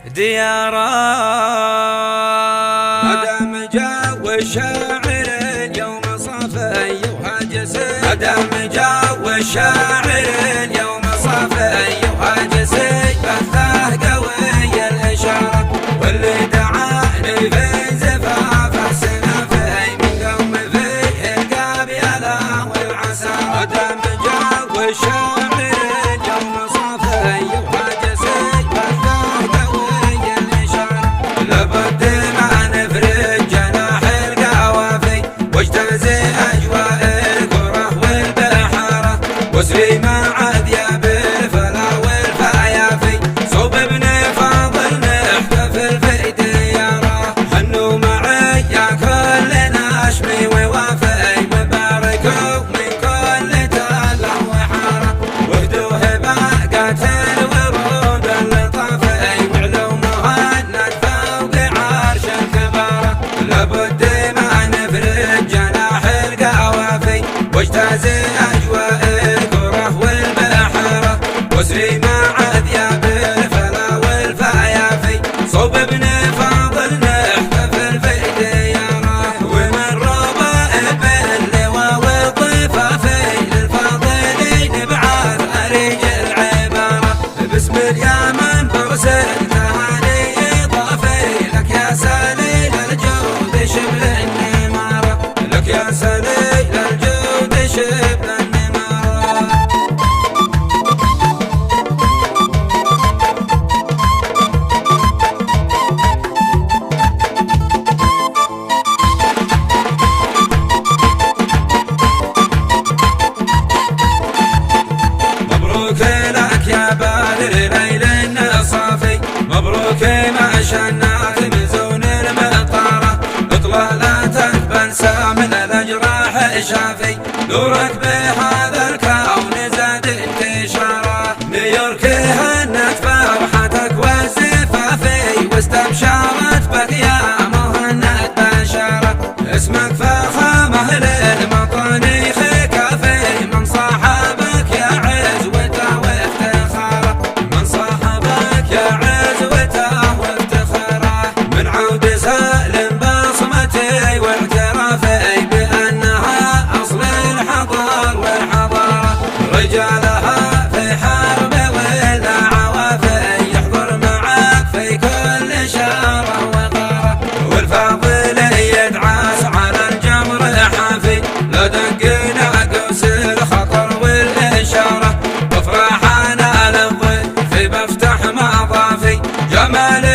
ديارا. مدام جو الشاعر اليوم صافي وهاجس، مدام جو الشاعر اليوم صافي وهاجس، بثه قوي الإشارة واللي دعاني في زفاف السنافي من قوم فيه القابيلة والعسى. مدام جو الشاعر اليوم صافي وهاجس، بثه قوي الإشارة لابد ما نفرج جناح القوافي واجتازي أجواء الكرة والبحارة واسري مع أذياب الفلا والفيافي صوب ابن فاضل نحتفل في دياره. حنوا معي يا كل ناشمي ووافي مباركوا من كل تله وحاره واهدوا هباقات الورود اللطافي وعلومها فوق عرش الكبارة. لابد ما نفرج جناح القوافي واجتازي أجواء الكرة والبحارة واسري مع أذياب الفلا والفيافي صوب ابن فاضل نحتفل في دياره. ومن ربائب اللواء والضفافي للفاضلين بعاد أريج العبارة باسم اليمن برسل تهاني إضافي لك يا سليل الجود شبل النمارة، لك يا سليل الجود شبل النمارة. مبروك لك يا بدر ليل النصافي، مبروك ما شناك مزون المطارة اطلالاتك بنسى من الأجراح شافي نورك بهذا الكون زاد انتشاره. نيويورك هنت فرحتك والزفافي واستبشرت بك يا مهند بشارة اسمك فخامه للمطانيخ كافي من صاحبك يا عزوته وافتخاره، من صاحبك يا عزوته وافتخاره. من عود سالم بصمتي واعترافي بأنها أصل الحضار والحضارة رجالها في حرب ولا عوافي يحضر معك في كل شارة وغارة. والفاضل يدعس على الجمر حافي لا دقنا قوس الخطر والإشارة بفرحنا للضيف بفتح مضافي جمال